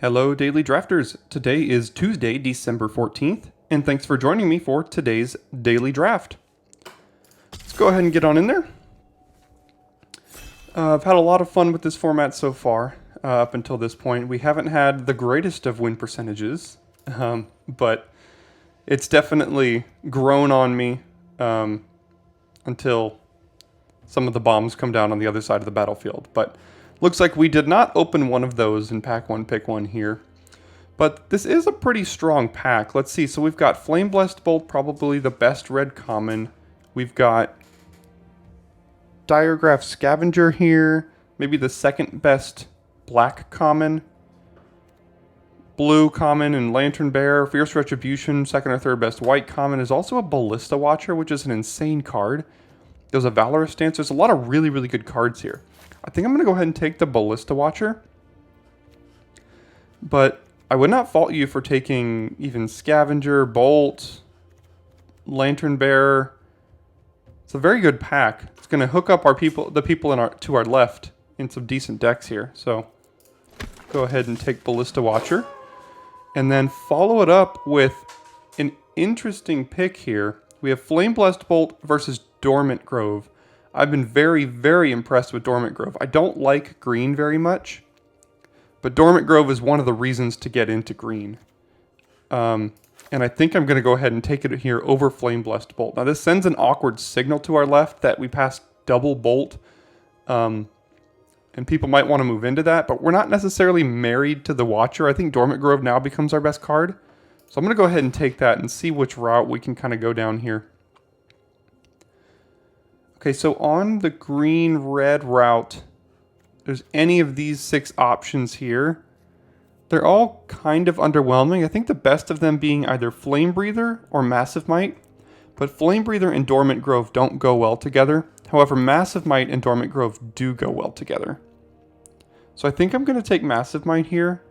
Hello, Daily Drafters. Today is Tuesday, December 14th, and thanks for joining me for today's Daily Draft. Let's go ahead and get on in there. I've had a lot of fun with this format so far, up until this point. We haven't had the greatest of win percentages, but it's definitely grown on me until some of the bombs come down on the other side of the battlefield. But looks like we did not open one of those in pack 1, pick 1 here. But this is a pretty strong pack. Let's see. So we've got Flame Blessed Bolt, probably the best red common. We've got Diregraph Scavenger here, maybe the second best black common. Blue common and Lantern Bear. Fierce Retribution, second or third best white common, is also a Ballista Watcher, which is an insane card. There's a Valorous Stance. There's a lot of really, really good cards here. I think I'm going to go ahead and take the Ballista Watcher. But I would not fault you for taking even Scavenger, Bolt, Lantern Bearer. It's a very good pack. It's going to hook up the people to our left in some decent decks here. So go ahead and take Ballista Watcher. And then follow it up with an interesting pick here. We have Flame Blessed Bolt versus Dormant Grove. I've been very, very impressed with Dormant Grove. I don't like green very much, but Dormant Grove is one of the reasons to get into green. And I think I'm going to go ahead and take it here over Flame Blessed Bolt. Now this sends an awkward signal to our left that we passed double Bolt, and people might want to move into that, but we're not necessarily married to the Watcher. I think Dormant Grove now becomes our best card. So I'm going to go ahead and take that and see which route we can kind of go down here. Okay, so on the green-red route, there's any of these 6 options here. They're all kind of underwhelming. I think the best of them being either Flame Breather or Massive Might. But Flame Breather and Dormant Grove don't go well together. However, Massive Might and Dormant Grove do go well together. So I think I'm going to take Massive Might here.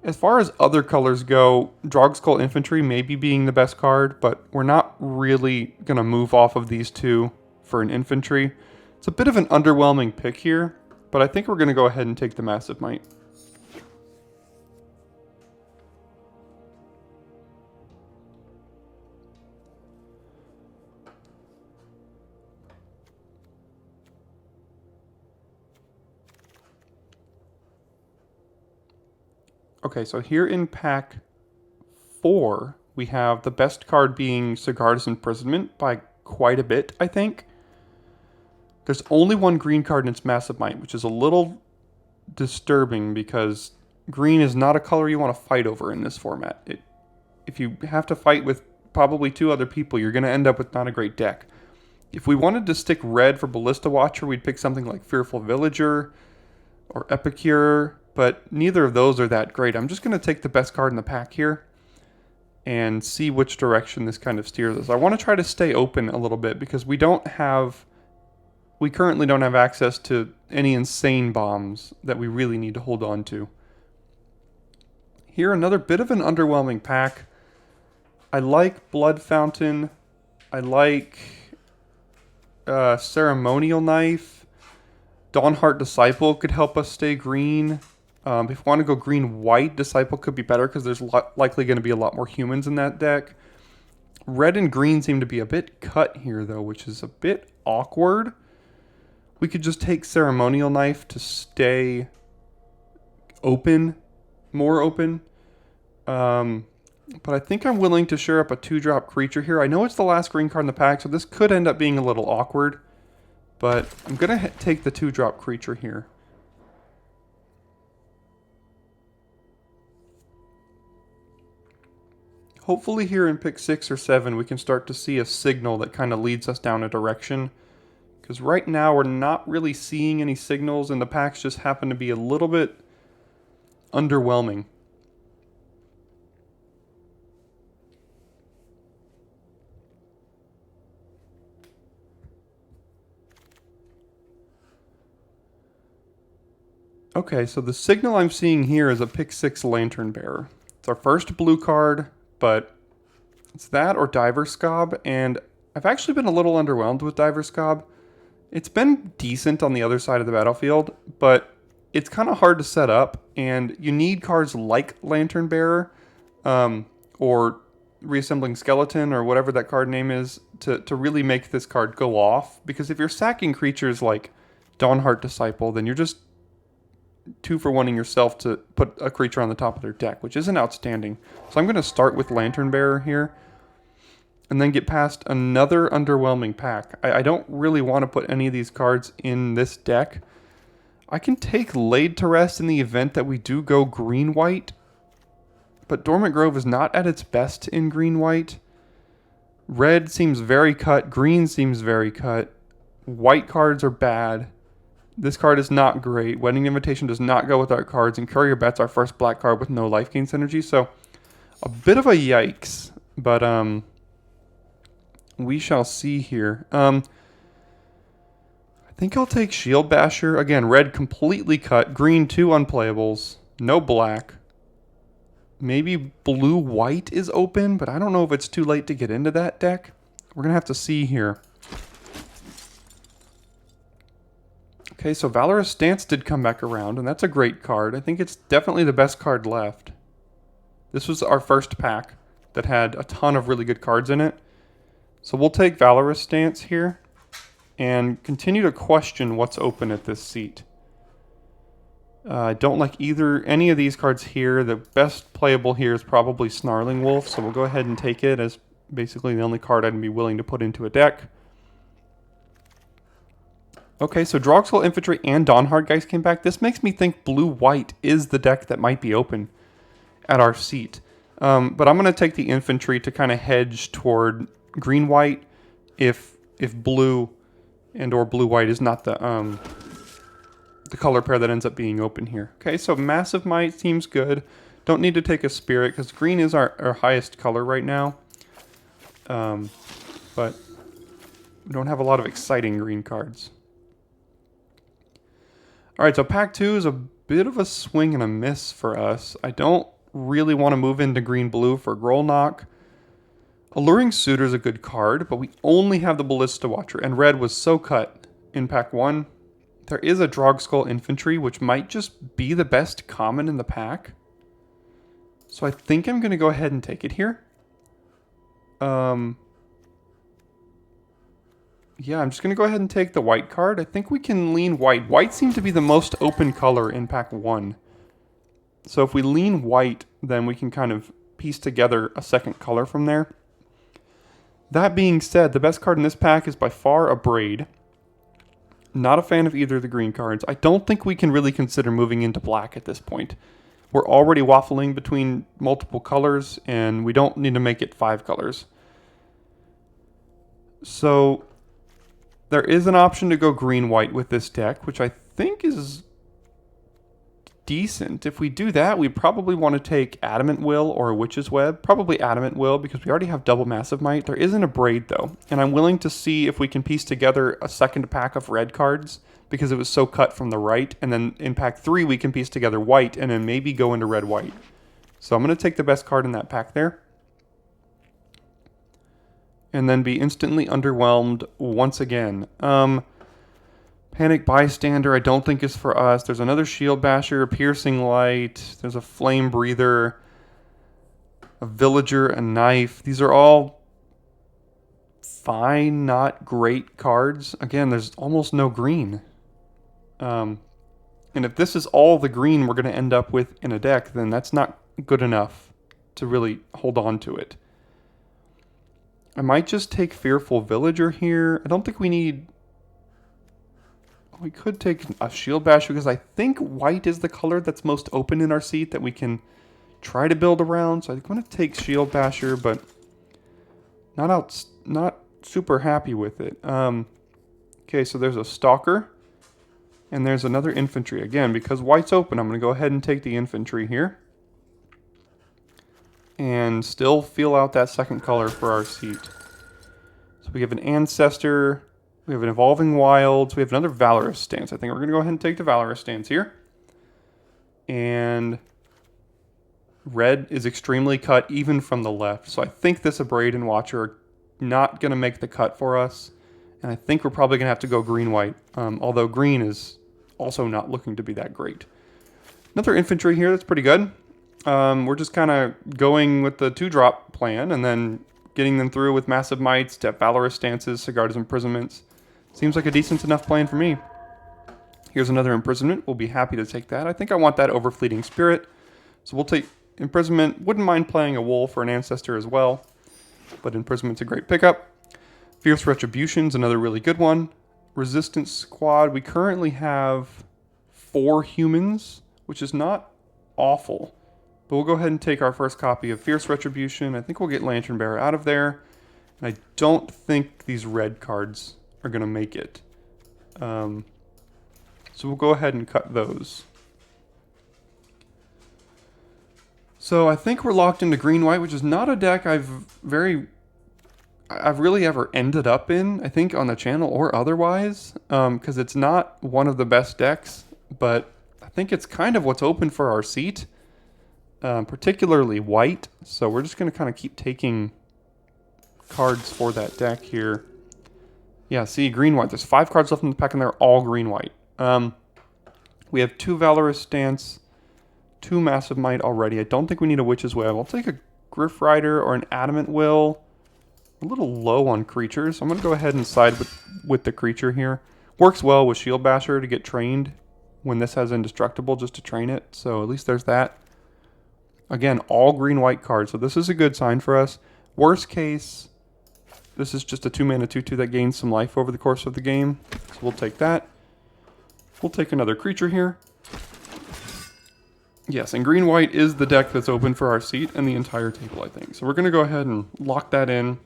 As far as other colors go, Drogskull Infantry maybe being the best card, but we're not really going to move off of these two for an infantry. It's a bit of an underwhelming pick here, but I think we're going to go ahead and take the Massive Might. Okay, so here in pack 4, we have the best card being Sigarda's Imprisonment by quite a bit, I think. There's only one green card and it's Massive Might, which is a little disturbing because green is not a color you want to fight over in this format. If you have to fight with probably 2 other people, you're going to end up with not a great deck. If we wanted to stick red for Ballista Watcher, we'd pick something like Fearful Villager or Epicure, but neither of those are that great. I'm just going to take the best card in the pack here and see which direction this kind of steers us. I want to try to stay open a little bit because we currently don't have access to any insane bombs that we really need to hold on to. Here, another bit of an underwhelming pack. I like Blood Fountain. I like Ceremonial Knife. Dawnheart Disciple could help us stay green. If we want to go green-white, Disciple could be better because there's likely going to be a lot more humans in that deck. Red and green seem to be a bit cut here, though, which is a bit awkward. We could just take Ceremonial Knife to stay open, more open. But I think I'm willing to shore up a 2-drop creature here. I know it's the last green card in the pack, so this could end up being a little awkward. But I'm going to take the 2-drop creature here. Hopefully here in pick 6 or 7 we can start to see a signal that kind of leads us down a direction. Because right now we're not really seeing any signals and the packs just happen to be a little bit underwhelming. Okay, so the signal I'm seeing here is a pick 6 Lantern Bearer. It's our first blue card, but it's that or Diver Scob, and I've actually been a little underwhelmed with Diver Scob. It's been decent on the other side of the battlefield, but it's kind of hard to set up, and you need cards like Lantern Bearer or Reassembling Skeleton or whatever that card name is to really make this card go off. Because if you're sacking creatures like Dawnheart Disciple, then you're just 2-for-1ing yourself to put a creature on the top of their deck, which isn't outstanding. So I'm going to start with Lantern Bearer here, and then get past another underwhelming pack. I don't really want to put any of these cards in this deck. I can take Laid to Rest in the event that we do go green-white, but Dormant Grove is not at its best in green-white. Red seems very cut, green seems very cut, white cards are bad. This card is not great. Wedding Invitation does not go with our cards, and Courier Bet's our first black card with no life gain synergy, so a bit of a yikes, but we shall see here. I think I'll take Shield Basher. Again, red completely cut. Green, 2 unplayables. No black. Maybe blue-white is open, but I don't know if it's too late to get into that deck. We're going to have to see here. Okay, so Valorous Stance did come back around, and that's a great card. I think it's definitely the best card left. This was our first pack that had a ton of really good cards in it. So we'll take Valorous Stance here and continue to question what's open at this seat. I don't like any of these cards here. The best playable here is probably Snarling Wolf, so we'll go ahead and take it as basically the only card I'd be willing to put into a deck. Okay, so Drogskull Infantry and Dawnheart Geist came back. This makes me think blue-white is the deck that might be open at our seat. But I'm going to take the Infantry to kind of hedge toward green-white if blue and or blue-white is not the color pair that ends up being open here. Okay, so Massive Might seems good. Don't need to take a Spirit because green is our highest color right now. But we don't have a lot of exciting green cards. Alright, so pack 2 is a bit of a swing and a miss for us. I don't really want to move into green-blue for Grolnok. Alluring Suitor is a good card, but we only have the Ballista Watcher, and red was so cut in pack 1. There is a Drogskull Infantry, which might just be the best common in the pack. So I think I'm going to go ahead and take it here. Yeah, I'm just going to go ahead and take the white card. I think we can lean white. White seemed to be the most open color in pack 1. So if we lean white, then we can kind of piece together a second color from there. That being said, the best card in this pack is by far a Braid. Not a fan of either of the green cards. I don't think we can really consider moving into black at this point. We're already waffling between multiple colors, and we don't need to make it 5 colors. So there is an option to go green-white with this deck, which I think is decent. If we do that, we probably want to take Adamant Will or a Witch's Web. Probably Adamant Will because we already have double Massive Might. There isn't a Braid though, and I'm willing to see if we can piece together a second pack of red cards because it was so cut from the right, and then in pack 3 we can piece together white and then maybe go into red-white. So I'm going to take the best card in that pack there. And then be instantly underwhelmed once again. Panic Bystander I don't think is for us. There's another Shield Basher, Piercing Light, there's a Flame Breather, a Villager, a Knife. These are all fine, not great cards. Again, there's almost no green. And if this is all the green we're going to end up with in a deck, then that's not good enough to really hold on to it. I might just take Fearful Villager here. I don't think we need... We could take a Shield Basher because I think white is the color that's most open in our seat that we can try to build around. So I'm going to take Shield Basher, but not super happy with it. Okay, so there's a Stalker. And there's another Infantry. Again, because white's open, I'm going to go ahead and take the Infantry here. And still feel out that second color for our seat. So we have an Ancestor, we have an Evolving Wilds, we have another Valorous Stance. I think we're going to go ahead and take the Valorous Stance here. And red is extremely cut even from the left. So I think this Abrade and Watcher are not going to make the cut for us. And I think we're probably going to have to go green-white. Although green is also not looking to be that great. Another infantry here that's pretty good. We're just kind of going with the 2-drop plan and then getting them through with Massive Mights, Valorous Stances, Sigarda's Imprisonments. Seems like a decent enough plan for me. Here's another Imprisonment. We'll be happy to take that. I think I want that over Fleeting Spirit. So we'll take Imprisonment. Wouldn't mind playing a Wolf or an Ancestor as well, but Imprisoment's a great pickup. Fierce Retribution's another really good one. Resistance Squad. We currently have 4 humans, which is not awful. But we'll go ahead and take our first copy of Fierce Retribution. I think we'll get Lantern Bearer out of there. And I don't think these red cards are going to make it. So we'll go ahead and cut those. So I think we're locked into green-white, which is not a deck I've really ever ended up in, I think, on the channel or otherwise, because it's not one of the best decks, but I think it's kind of what's open for our seat, particularly white. So we're just going to kind of keep taking cards for that deck here. Yeah, see, green-white. There's 5 cards left in the pack, and they're all green-white. We have 2 Valorous Stance, 2 Massive Might already. I don't think we need a Witch's Web. I'll take a Griff Rider or an Adamant Will. A little low on creatures. I'm going to go ahead and side with the creature here. Works well with Shield Basher to get trained when this has Indestructible, just to train it. So at least there's that. Again, all green-white cards. So this is a good sign for us. Worst case, this is just a 2-mana 2/2 that gains some life over the course of the game. So we'll take that. We'll take another creature here. Yes, and green-white is the deck that's open for our seat and the entire table, I think. So we're going to go ahead and lock that in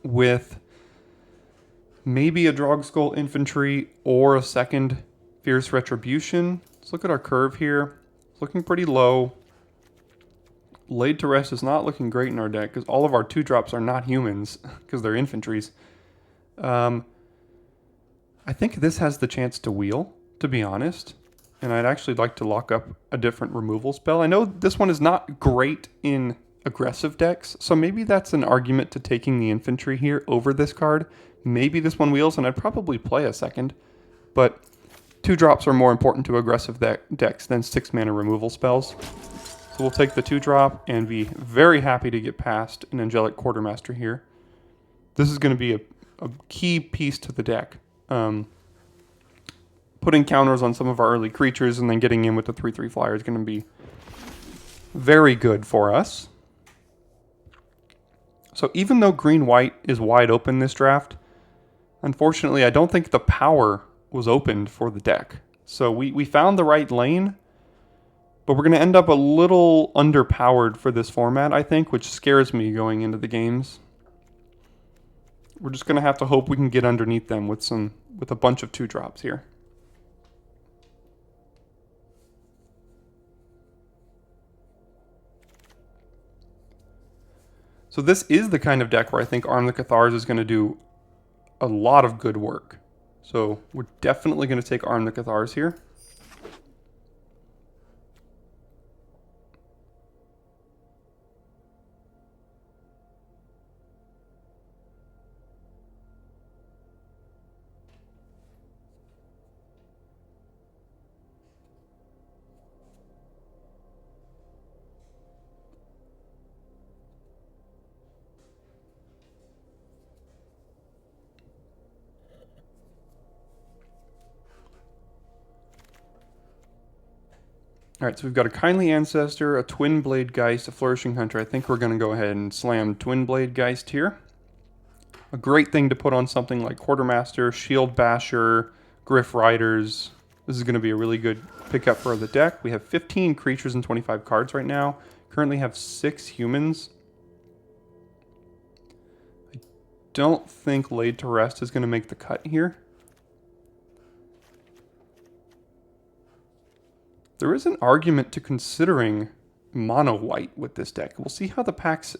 with maybe a Drogskull Infantry or a second Fierce Retribution. Let's look at our curve here. It's looking pretty low. Laid to Rest is not looking great in our deck because all of our 2-drops are not humans because they're infantries. I think this has the chance to wheel, to be honest. And I'd actually like to lock up a different removal spell. I know this one is not great in aggressive decks, so maybe that's an argument to taking the infantry here over this card. Maybe this one wheels, and I'd probably play a second. But 2-drops are more important to aggressive decks than 6-mana removal spells. So we'll take the 2-drop and be very happy to get past an Angelic Quartermaster here. This is going to be a key piece to the deck. Putting counters on some of our early creatures and then getting in with the 3/3 flyer is going to be very good for us. So even though green-white is wide open this draft, unfortunately I don't think the power was opened for the deck. So we found the right lane, but we're going to end up a little underpowered for this format, I think, which scares me going into the games. We're just going to have to hope we can get underneath them with a bunch of 2-drops here. So this is the kind of deck where I think Arm the Cathars is going to do a lot of good work. So we're definitely going to take Arm the Cathars here. Alright, so we've got a Kindly Ancestor, a Twin Blade Geist, a Flourishing Hunter. I think we're going to go ahead and slam Twin Blade Geist here. A great thing to put on something like Quartermaster, Shield Basher, Griff Riders. This is going to be a really good pickup for the deck. We have 15 creatures and 25 cards right now. Currently have 6 humans. I don't think Laid to Rest is going to make the cut here. There is an argument to considering mono white with this deck. We'll see how the packs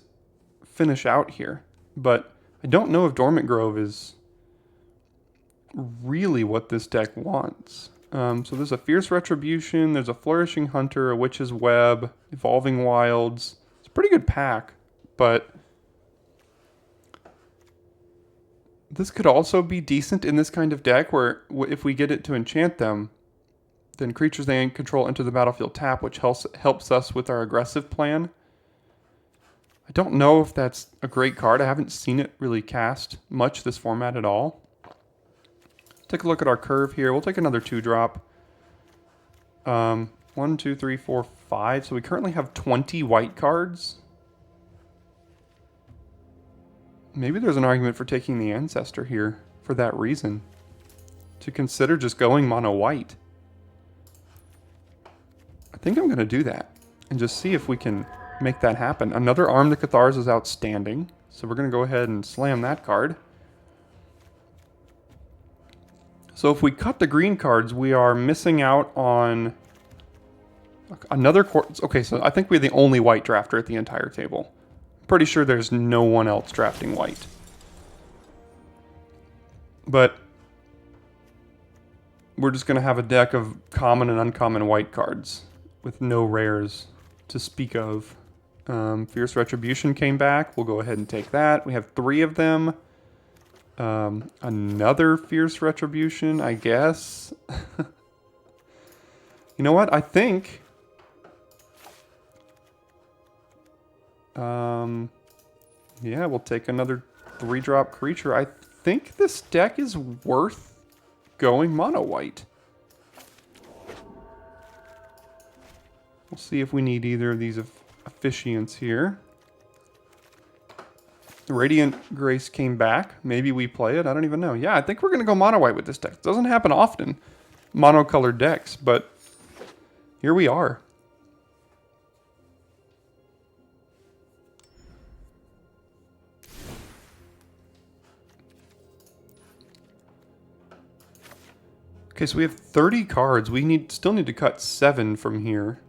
finish out here, but I don't know if Dormant Grove is really what this deck wants. So there's a Fierce Retribution, there's a Flourishing Hunter, a Witch's Web, Evolving Wilds. It's a pretty good pack, but This could also be decent in this kind of deck where if we get it to enchant them, then creatures they control enter the battlefield tap, which helps us with our aggressive plan. I don't know if that's a great card. I haven't seen it really cast much this format at all. Take a look at our curve here. We'll take another 2-drop. 1, 2, 3, 4, 5. So we currently have 20 white cards. Maybe there's an argument for taking the Ancestor here for that reason. To consider just going mono white. I think I'm going to do that and just see if we can make that happen. Another Arm the Cathars is outstanding, so we're going to go ahead and slam that card. So if we cut the green cards, we are missing out on another... Okay, so I think we're the only white drafter at the entire table. Pretty sure there's no one else drafting white. But we're just going to have a deck of common and uncommon white cards with no rares to speak of. Fierce Retribution came back. We'll go ahead and take that. We have 3 of them. Another Fierce Retribution, I guess. You know what? I think... yeah, we'll take another 3-drop creature. I think this deck is worth going mono white. We'll see if we need either of these officiants here. Radiant Grace came back. Maybe we play it. I don't even know. Yeah, I think we're going to go mono white with this deck. It doesn't happen often, monocolored decks, but here we are. Okay, so we have 30 cards. We still need to cut 7 from here.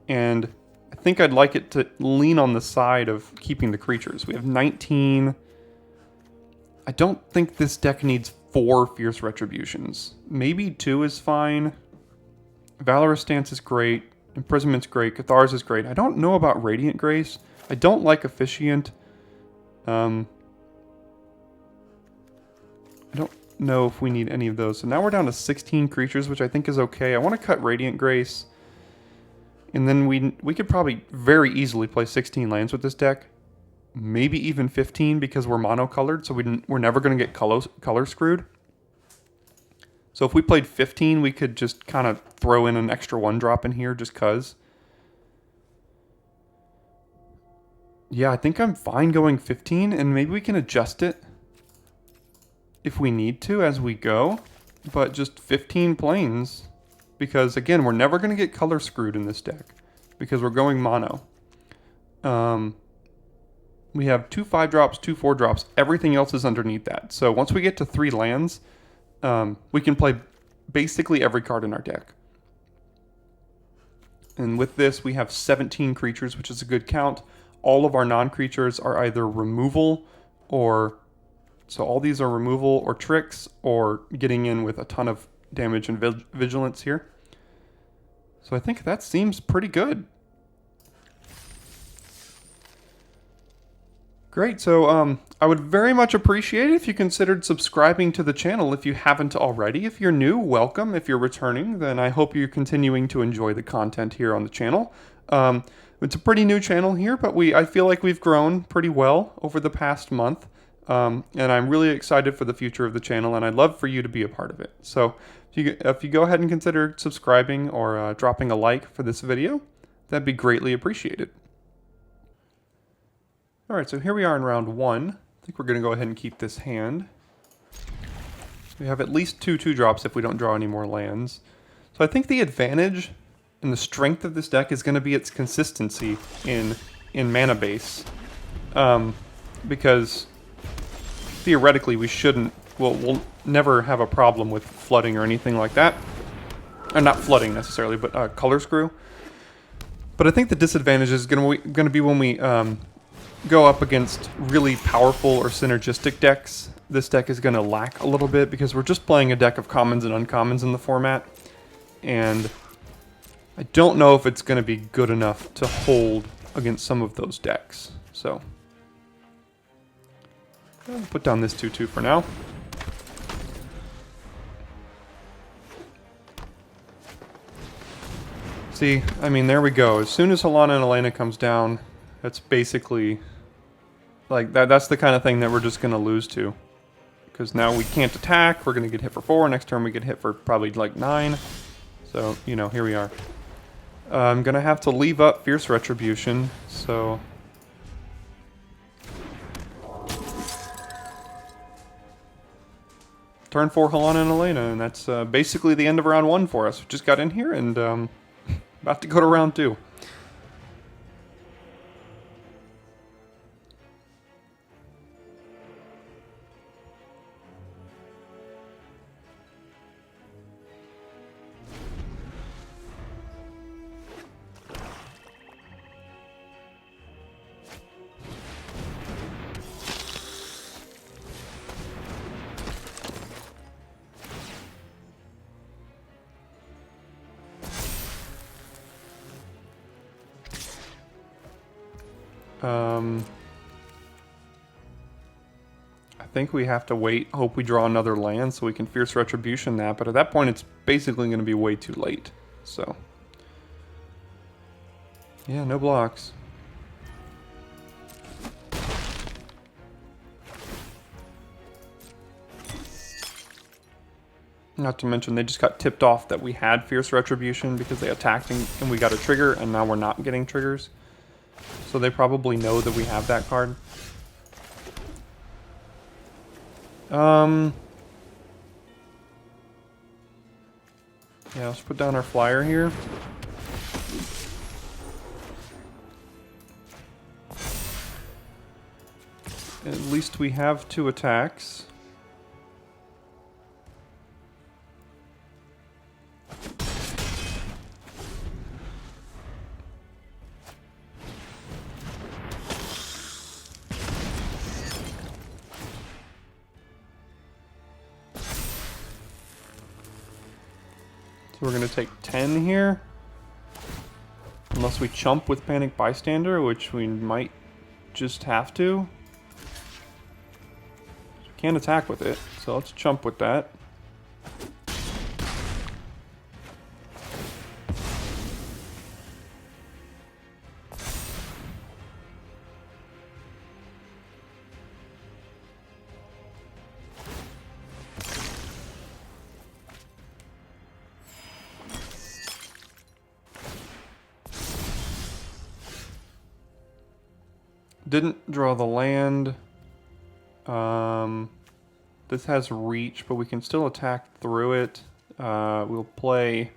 And I think I'd like it to lean on the side of keeping the creatures. We have 19. I don't think this deck needs 4 Fierce Retributions. Maybe 2 is fine. Valorous Stance is great. Imprisonment's great. Cathars is great. I don't know about Radiant Grace. I don't like Officiant. I don't know if we need any of those. So now we're down to 16 creatures, which I think is okay. I want to cut Radiant Grace. And then we could probably very easily play 16 lands with this deck. Maybe even 15 because we're monocolored, so we're never going to get color screwed. So if we played 15, we could just kind of throw in an extra 1-drop in here just because. Yeah, I think I'm fine going 15, and maybe we can adjust it if we need to as we go. But just 15 planes... Because, again, we're never going to get color screwed in this deck. Because we're going mono. We have 2 5-drops, 2 4-drops. Everything else is underneath that. So once we get to 3 lands, we can play basically every card in our deck. And with this, we have 17 creatures, which is a good count. All of our non-creatures are either removal or... So all these are removal or tricks or getting in with a ton of damage and vigilance here. So I think that seems pretty good. Great, so I would very much appreciate it if you considered subscribing to the channel if you haven't already. If you're new, welcome. If you're returning, then I hope you're continuing to enjoy the content here on the channel. It's a pretty new channel here, but I feel like we've grown pretty well over the past month. And I'm really excited for the future of the channel, and I'd love for you to be a part of it. So if you go ahead and consider subscribing or dropping a like for this video, that'd be greatly appreciated. All right, so here we are in round 1. I think we're going to go ahead and keep this hand. We have at least 2 2-drops if we don't draw any more lands. So I think the advantage and the strength of this deck is going to be its consistency in mana base. Because theoretically we'll never have a problem with flooding or anything like that. Or not flooding necessarily, but color screw. But I think the disadvantage is going to be when we go up against really powerful or synergistic decks. This deck is going to lack a little bit because we're just playing a deck of commons and uncommons in the format. And I don't know if it's going to be good enough to hold against some of those decks. So I'll put down this 2/2 for now. See, I mean, there we go. As soon as Helana and Elena comes down, that's basically like that's the kind of thing that we're just going to lose to. Because now we can't attack, we're going to get hit for 4, next turn we get hit for probably like 9. So, you know, here we are. I'm going to have to leave up Fierce Retribution, so... Turn 4 Helana and Elena, and that's basically the end of round 1 for us. We just got in here and about to go to round 2. I think we have to wait, hope we draw another land so we can Fierce Retribution that, but at that point it's basically going to be way too late, so... Yeah, no blocks. Not to mention they just got tipped off that we had Fierce Retribution because they attacked and we got a trigger, and now we're not getting triggers. So they probably know that we have that card. Yeah, let's put down our flyer here. At least we have 2 attacks. So we're going to take 10 here. Unless we chump with Panic Bystander, which we might just have to. Can't attack with it, so let's chump with that. Didn't draw the land. This has reach, but we can still attack through it. We'll play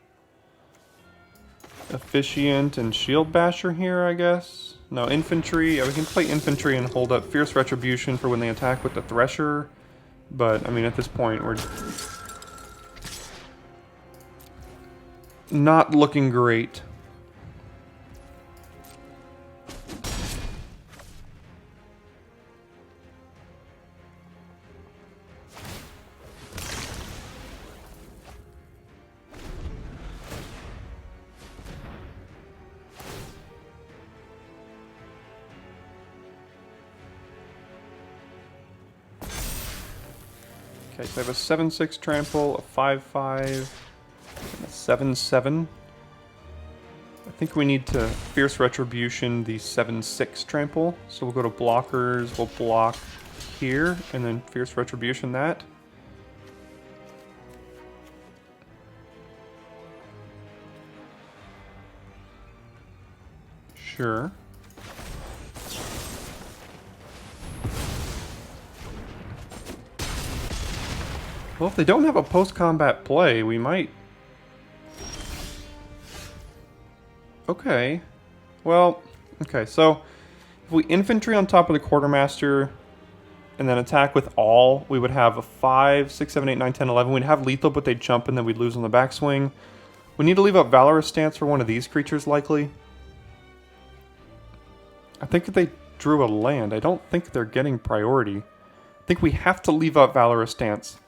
Officiant and Shield Basher here, I guess. No, Infantry. Yeah, we can play Infantry and hold up Fierce Retribution for when they attack with the Thresher. But, I mean, at this point, we're not looking great. Okay, so I have a 7/6 trample, a 5/5, and a 7/7. I think we need to Fierce Retribution the 7/6 trample. So we'll go to blockers, we'll block here, and then Fierce Retribution that. Sure. Well, if they don't have a post-combat play, we might... Okay. Well, okay, so if we infantry on top of the Quartermaster and then attack with all, we would have a 5, 6, 7, 8, 9, 10, 11. We'd have lethal, but they'd jump and then we'd lose on the backswing. We need to leave up Valorous Stance for one of these creatures, likely. I think if they drew a land, I don't think they're getting priority. I think we have to leave up Valorous Stance.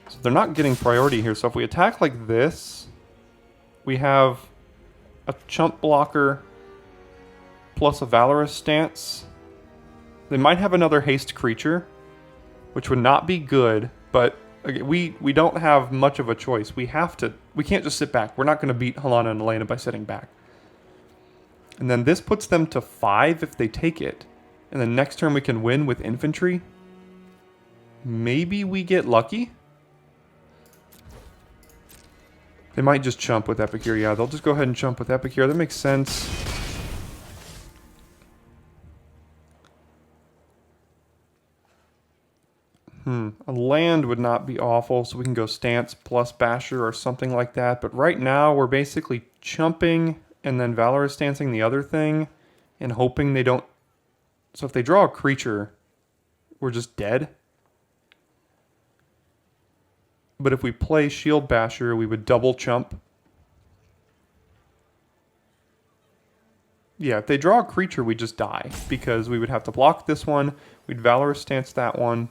So they're not getting priority here, so if we attack like this, we have a chump blocker plus a Valorous Stance. They might have another haste creature, which would not be good, but we don't have much of a choice. We can't just sit back. We're not going to beat Helana and Elena by sitting back. And then this puts them to 5 if they take it. And then next turn we can win with infantry. Maybe we get lucky. They might just chump with Epicure. Yeah, they'll just go ahead and chump with Epicure. That makes sense. A land would not be awful, so we can go Stance plus Basher or something like that. But right now, we're basically chumping and then Valorous Stancing the other thing and hoping they don't... So if they draw a creature, we're just dead. But if we play Shield Basher, we would double chump. Yeah, if they draw a creature, we just die. Because we would have to block this one, we'd Valorous Stance that one.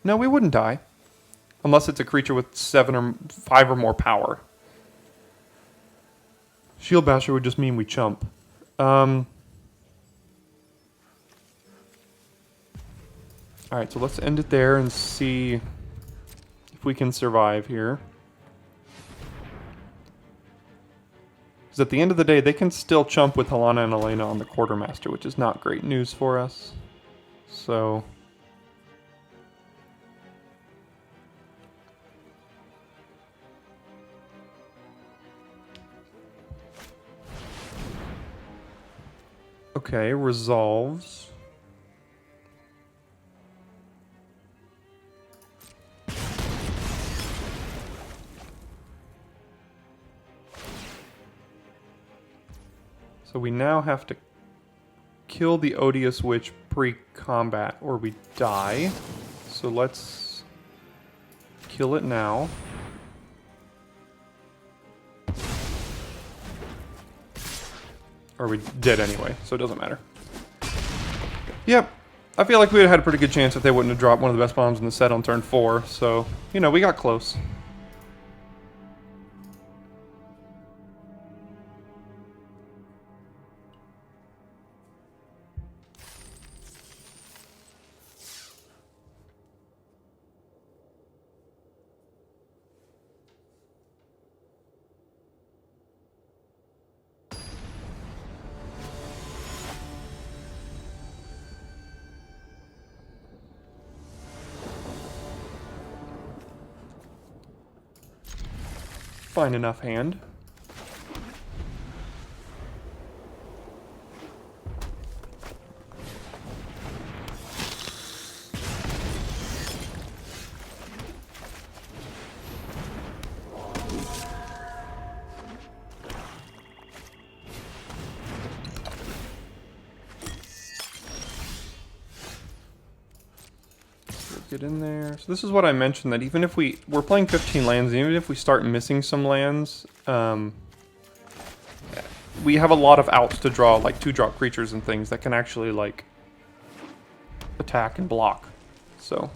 No, we wouldn't die. Unless it's a creature with 7 or 5 or more power. Shield Basher would just mean we chump. Alright, so let's end it there and see if we can survive here. Because at the end of the day, they can still chump with Helana and Elena on the Quartermaster, which is not great news for us. So... Okay, resolves. So we now have to kill the Odious Witch pre-combat or we die. So let's kill it now. Or we did anyway, so it doesn't matter. Yep. I feel like we would have had a pretty good chance if they wouldn't have dropped one of the best bombs in the set on turn 4. So, you know, we got close. Fine enough hand. Get in there. So this is what I mentioned, that even if we're playing 15 lands, even if we start missing some lands, we have a lot of outs to draw, like 2-drop creatures and things that can actually, like, attack and block. So...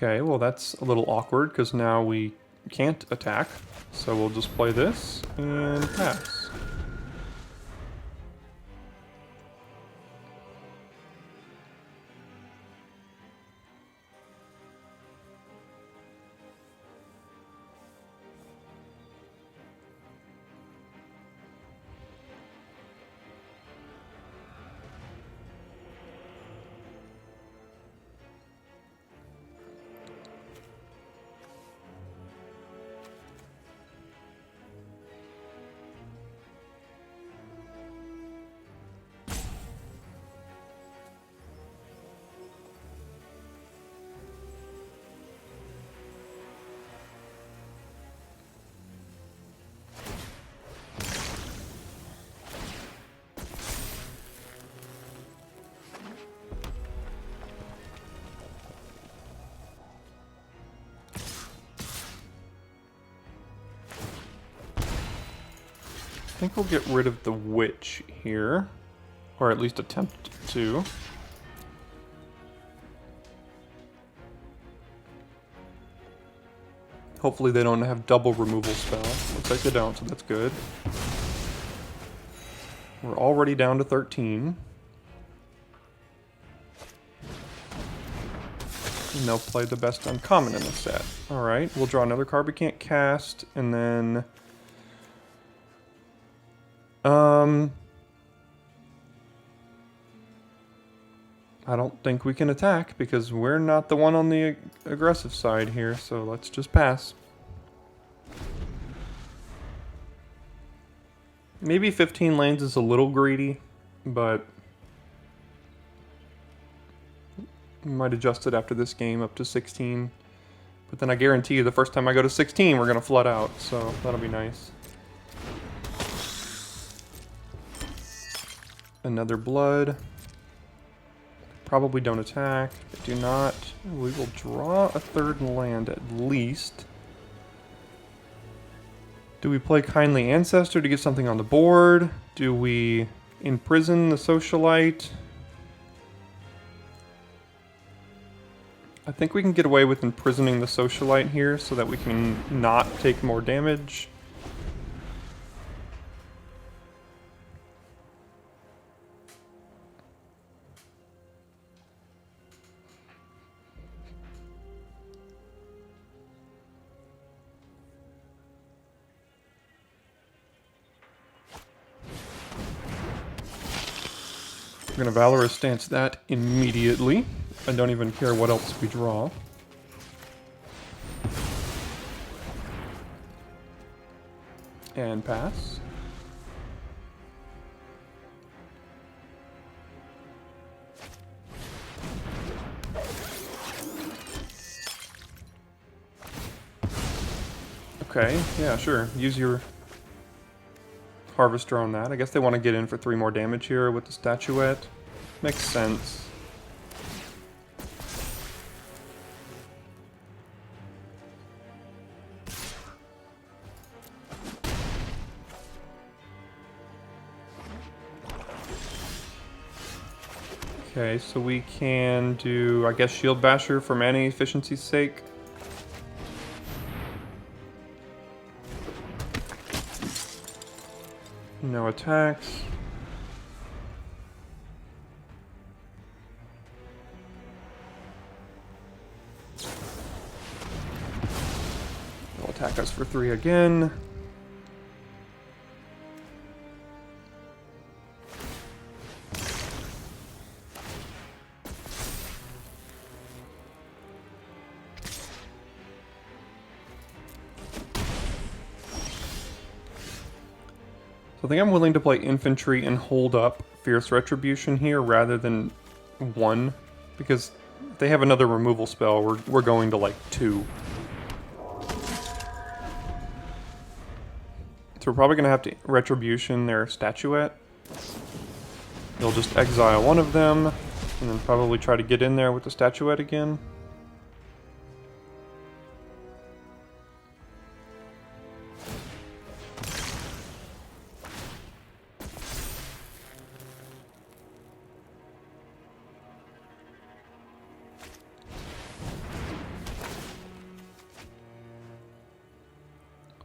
Okay, well that's a little awkward because now we can't attack. So we'll just play this and pass. think we'll get rid of the witch here. Or at least attempt to. Hopefully they don't have double removal spell. Looks like they don't, so that's good. We're already down to 13. And they'll play the best uncommon in the set. Alright, we'll draw another card we can't cast, and then... I don't think we can attack, because we're not the one on the aggressive side here, so let's just pass. Maybe 15 lanes is a little greedy, but... we might adjust it after this game up to 16. But then I guarantee you the first time I go to 16, we're going to flood out, so that'll be nice. Another blood. Probably don't attack. They do not. We will draw a third land at least. Do we play Kindly Ancestor to get something on the board? Do we imprison the Socialite? I think we can get away with imprisoning the Socialite here so that we can not take more damage. We're going to Valorous Stance that immediately. I don't even care what else we draw. And pass. Okay, yeah, sure. Use your Harvester on that. I guess they want to get in for 3 more damage here with the Statuette. Makes sense. Okay, so we can do, I guess, Shield Basher for mana efficiency's sake. No attacks. They'll attack us for 3 again. So I think I'm willing to play Infantry and hold up Fierce Retribution here rather than 1. Because if they have another removal spell, we're going to like 2. So we're probably going to have to Retribution their Statuette. They'll just exile one of them, and then probably try to get in there with the Statuette again.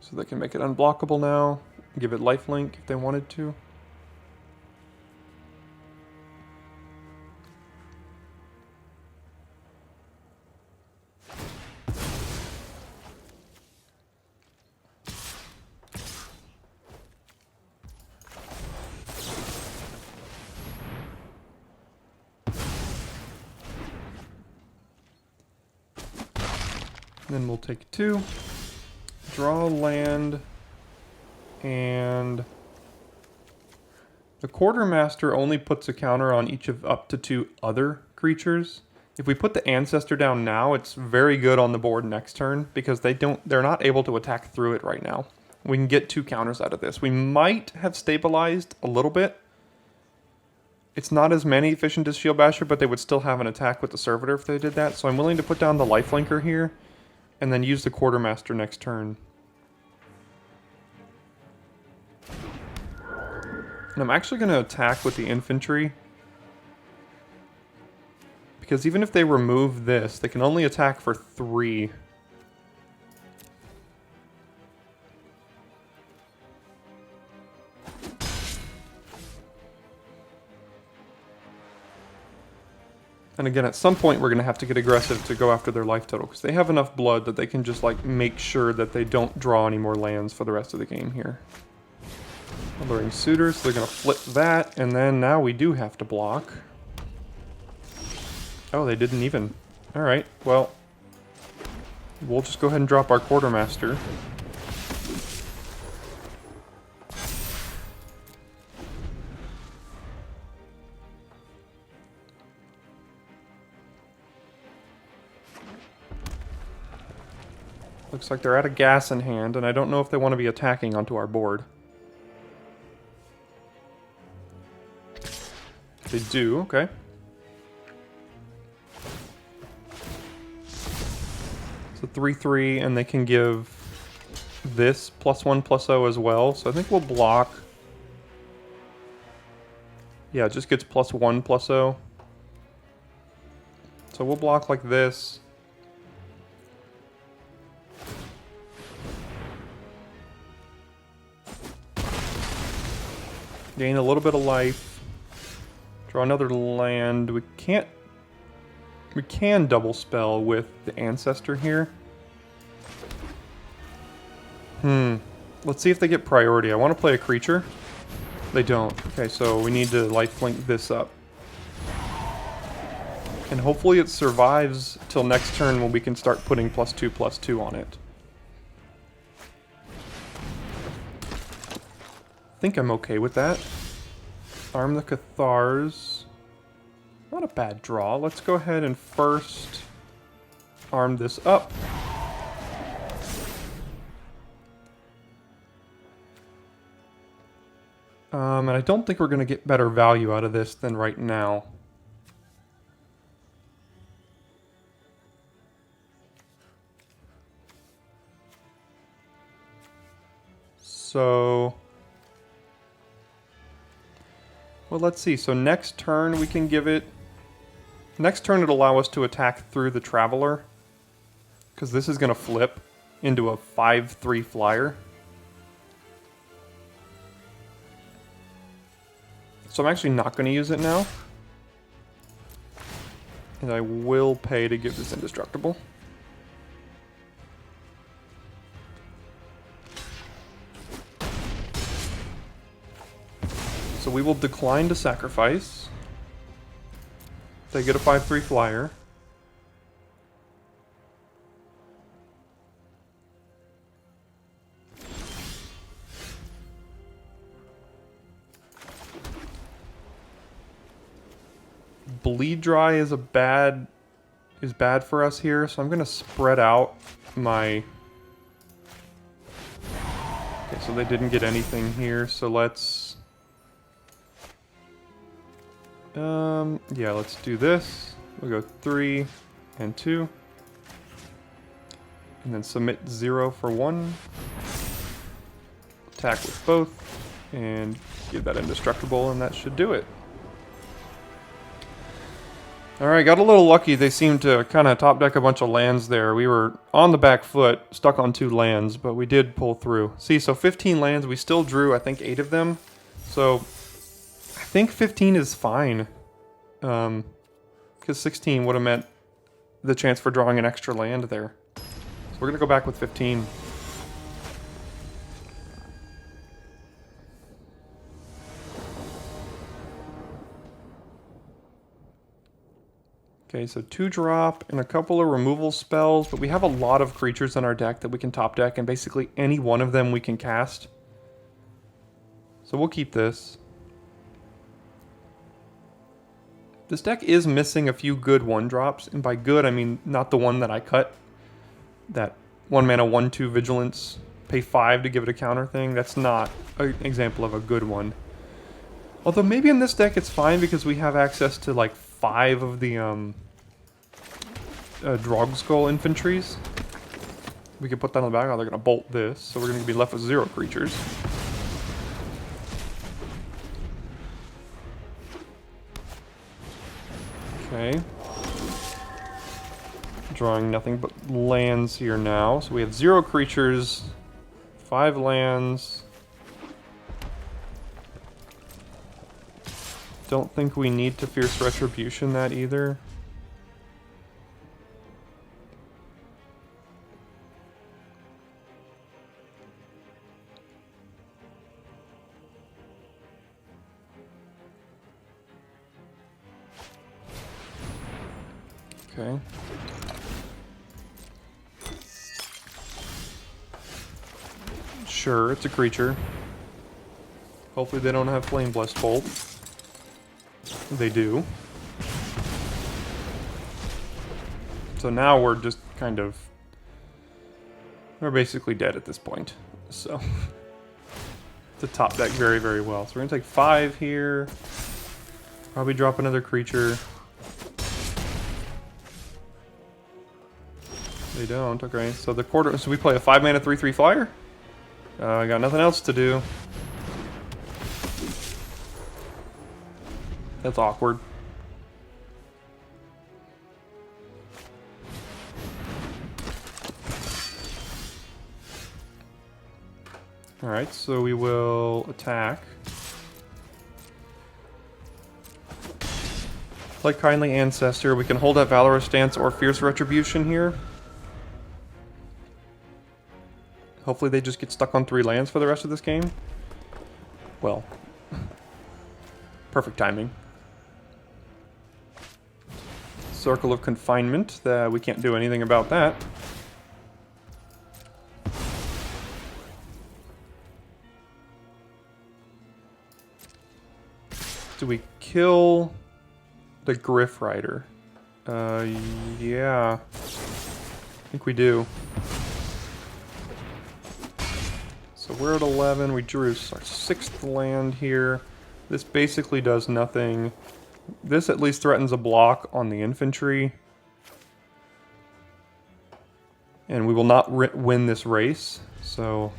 So they can make it unblockable now, give it lifelink if they wanted to. Then we'll take 2. Draw land, and the Quartermaster only puts a counter on each of up to 2 other creatures. If we put the Ancestor down now, it's very good on the board next turn because they're not able to attack through it right now. We can get 2 counters out of this. We might have stabilized a little bit. It's not as many efficient as Shield Basher, but they would still have an attack with the Servitor if they did that. So I'm willing to put down the Lifelinker here and then use the Quartermaster next turn. And I'm actually going to attack with the infantry. Because even if they remove this, they can only attack for 3. And again, at some point we're going to have to get aggressive to go after their life total. Because they have enough blood that they can just like make sure that they don't draw any more lands for the rest of the game here. Alluring Suitors, so they're going to flip that. And then now we do have to block. Oh, they didn't even. Alright, well. We'll just go ahead and drop our Quartermaster. Looks like they're out of gas in hand, and I don't know if they want to be attacking onto our board. They do, okay. So 3/3, and they can give this +1/+0 as well. So I think we'll block. Yeah, it just gets +1/+0. So we'll block like this. Gain a little bit of life. Draw another land. We can double spell with the Ancestor here. Let's see if they get priority. I want to play a creature. They don't. Okay, so we need to lifelink this up. And hopefully it survives till next turn when we can start putting +2/+2 on it. I think I'm okay with that. Arm the Cathars. Not a bad draw. Let's go ahead and first arm this up. And I don't think we're going to get better value out of this than right now. So... well, let's see. So next turn we can give it... next turn it'll allow us to attack through the Traveler. Because this is going to flip into a 5/3 flyer. So I'm actually not going to use it now. And I will pay to give this indestructible. So we will decline to sacrifice. They get a 5/3 flyer. Bleed Dry is bad for us here, so I'm gonna spread out my... okay, so they didn't get anything here, so let's... yeah, let's do this. We'll go 3 and 2. And then submit 0 for 1. Attack with both. And give that indestructible, and that should do it. Alright, got a little lucky. They seemed to kind of top deck a bunch of lands there. We were on the back foot, stuck on 2 lands, but we did pull through. See, so 15 lands, we still drew, I think, 8 of them. So, I think 15 is fine. Because 16 would have meant the chance for drawing an extra land there. So we're going to go back with 15. Okay, so 2 drop and a couple of removal spells, but we have a lot of creatures in our deck that we can top deck, and basically any one of them we can cast. So we'll keep this. This deck is missing a few good 1-drops, and by good I mean not the one that I cut. That 1 mana 1/2 Vigilance, pay 5 to give it a counter thing. That's not an example of a good one. Although maybe in this deck it's fine because we have access to like 5 of the Drogskull infantries. We can put that on the back. Oh, they're going to bolt this, so we're going to be left with 0 creatures. Okay. Drawing nothing but lands here now. So we have 0 creatures, 5 lands. Don't think we need to Fierce Retribution that either. Okay. Sure, it's a creature. Hopefully they don't have Flame Blessed Bolt. They do. So now we're just kind of... we're basically dead at this point. So... to top deck very, very well. So we're going to take 5 here. Probably drop another creature. They don't. Okay, so the quarter... so we play a 5-mana 3/3 flyer? I got nothing else to do. That's awkward. Alright, so we will attack. Like Kindly Ancestor, we can hold that Valorous Stance or Fierce Retribution here. Hopefully they just get stuck on 3 lands for the rest of this game. Well, perfect timing. Circle of Confinement, we can't do anything about that. Do we kill the Griff Rider? Yeah. I think we do. So we're at 11. We drew our 6th land here. This basically does nothing. This at least threatens a block on the infantry. And we will not win this race, so...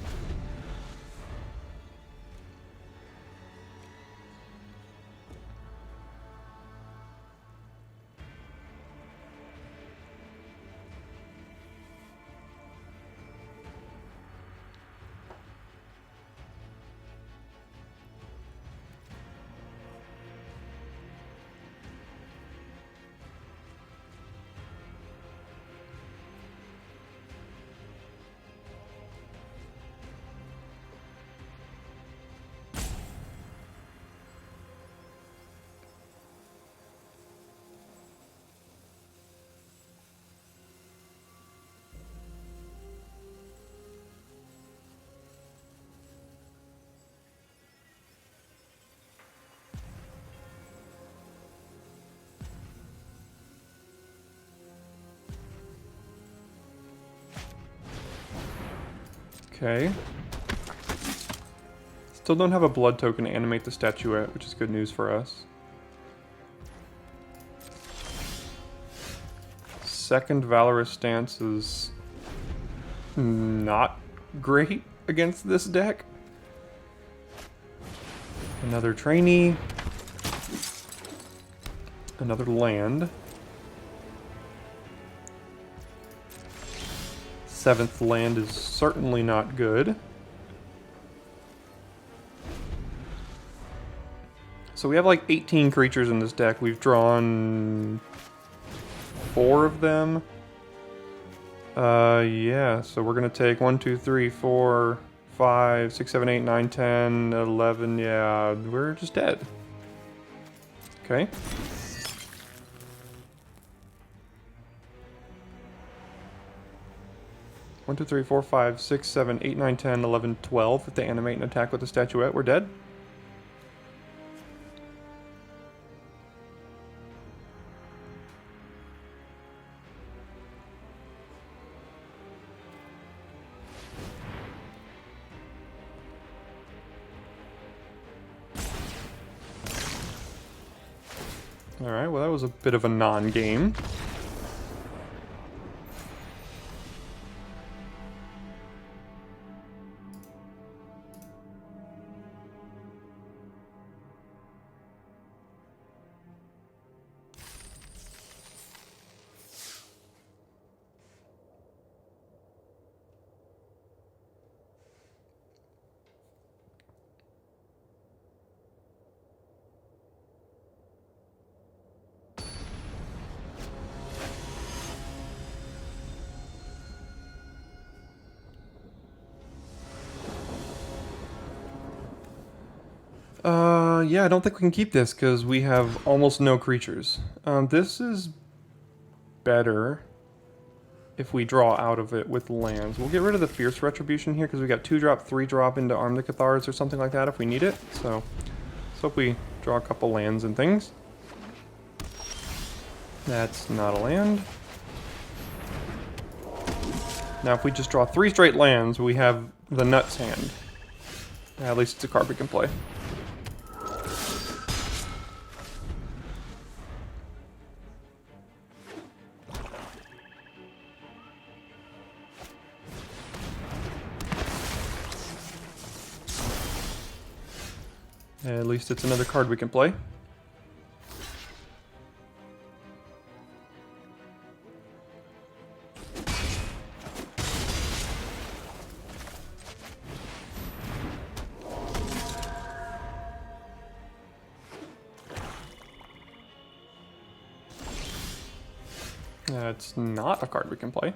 Okay. Still don't have a blood token to animate the statuette, which is good news for us. Second Valorous Stance is not great against this deck. Another trainee. Another land. 7th land is certainly not good. So we have like 18 creatures in this deck. We've drawn 4 of them. Yeah, so we're gonna take 1, 2, 3, 4, 5, 6, 7, 8, 9, 10, 11. Yeah, we're just dead. Okay. One, 2, 3, 4, 5, 6, 7, 8, 9, 10, 11, 12. If they animate and attack with the statuette, we're dead. Alright, well that was a bit of a non-game. Yeah, I don't think we can keep this because we have almost no creatures. This is better if we draw out of it with lands. We'll get rid of the Fierce Retribution here because we got 2-drop, 3-drop into Arm the Cathars or something like that if we need it. So let's hope we draw a couple lands and things. That's not a land. Now if we just draw 3 straight lands, we have the nuts hand. At least it's a card we can play. At least it's another card we can play. That's not a card we can play.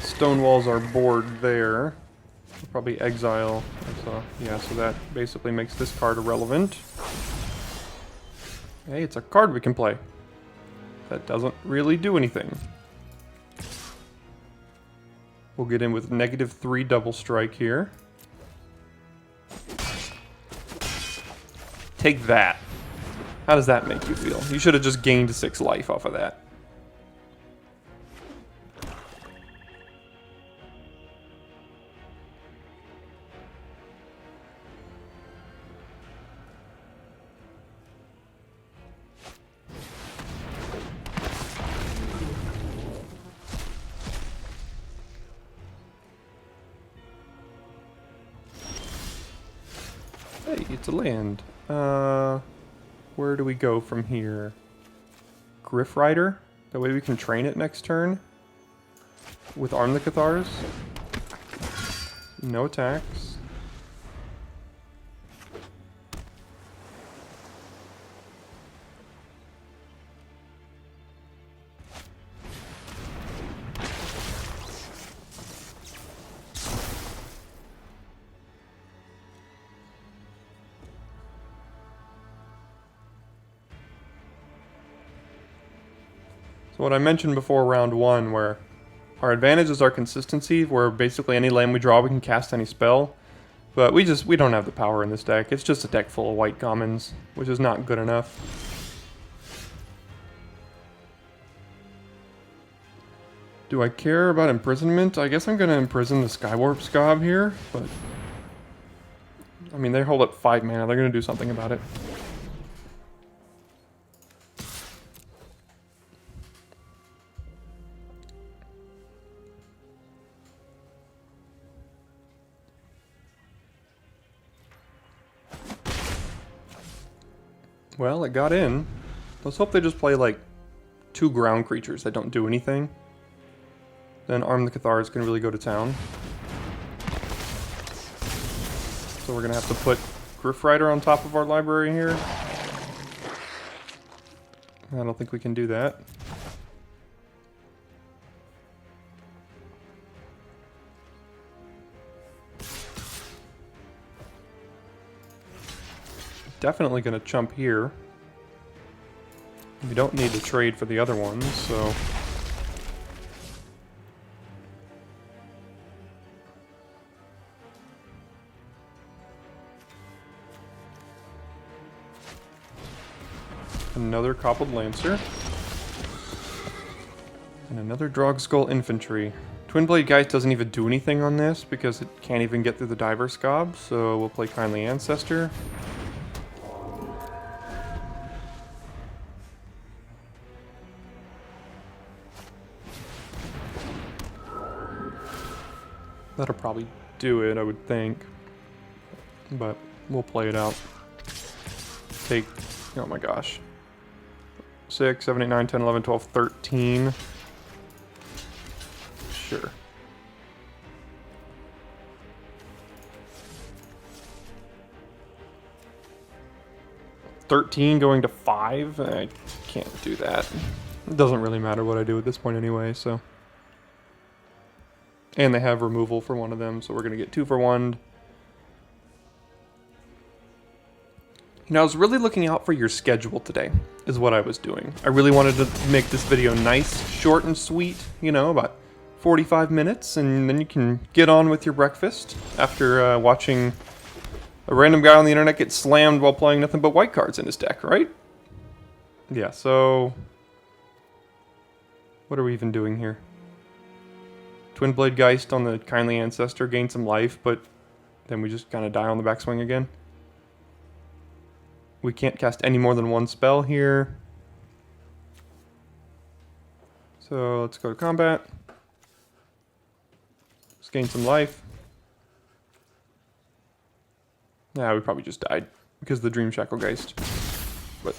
Stonewalls our board there. We'll probably exile. So, yeah, so that basically makes this card irrelevant. Hey, it's a card we can play. That doesn't really do anything. We'll get in with -3 double strike here. Take that. How does that make you feel? You should have just gained 6 life off of that. Hey, it's a land. Where do we go from here? Griff Rider? That way we can train it next turn. With Arm the Cathars. No attacks. So what I mentioned before round 1, where our advantage is our consistency, where basically any land we draw we can cast any spell. But we don't have the power in this deck. It's just a deck full of white commons, which is not good enough. Do I care about imprisonment? I guess I'm going to imprison the Skywarp Scob here, but I mean, they hold up 5 mana. They're going to do something about it. Well, it got in. Let's hope they just play like 2 ground creatures that don't do anything. Then Arm the Cathar is going to really go to town. So we're going to have to put Griff Rider on top of our library here. I don't think we can do that. Definitely going to chump here. We don't need to trade for the other ones, so... Another Cobbled Lancer. And another Drogskull Infantry. Twinblade Geist doesn't even do anything on this because it can't even get through the Diver Scob, so we'll play Kindly Ancestor. That'll probably do it, I would think. But we'll play it out. Take, oh my gosh. 6, 7, 8, 9, 10, 11, 12, 13. Sure. $13 going to $5? I can't do that. It doesn't really matter what I do at this point anyway, so. And they have removal for one of them, so we're going to get 2 for 1. You know, I was really looking out for your schedule today, is what I was doing. I really wanted to make this video nice, short and sweet, you know, about 45 minutes, and then you can get on with your breakfast after watching a random guy on the internet get slammed while playing nothing but white cards in his deck, right? Yeah, so what are we even doing here? Twin Blade Geist on the Kindly Ancestor, gain some life, but then we just kind of die on the backswing again. We can't cast any more than one spell here. So let's go to combat. Let's gain some life. Nah, we probably just died because of the Dream Shackle Geist. But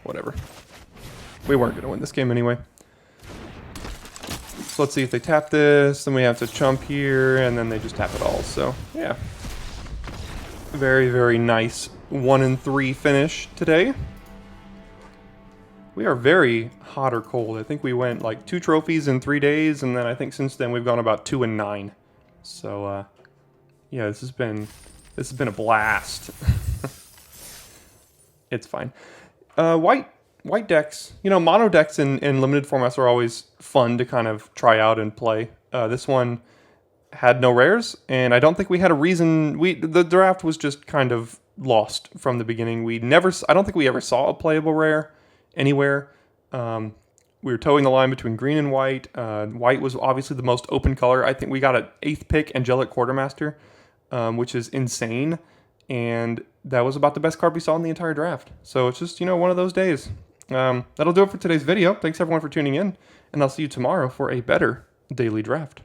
whatever. We weren't going to win this game anyway. So let's see if they tap this, then we have to chump here, and then they just tap it all. So, yeah. Very, very nice 1-3 finish today. We are very hot or cold. I think we went like 2 trophies in 3 days, and then I think since then we've gone about 2-9. So, yeah, this has been a blast. It's fine. White decks, you know, mono decks in limited formats are always fun to kind of try out and play. This one had no rares, and I don't think we had a reason. The draft was just kind of lost from the beginning. I don't think we ever saw a playable rare anywhere. We were towing the line between green and white. White was obviously the most open color. I think we got an 8th pick, Angelic Quartermaster, which is insane. And that was about the best card we saw in the entire draft. So it's just, you know, one of those days. That'll do it for today's video. Thanks everyone for tuning in, and I'll see you tomorrow for a better daily draft.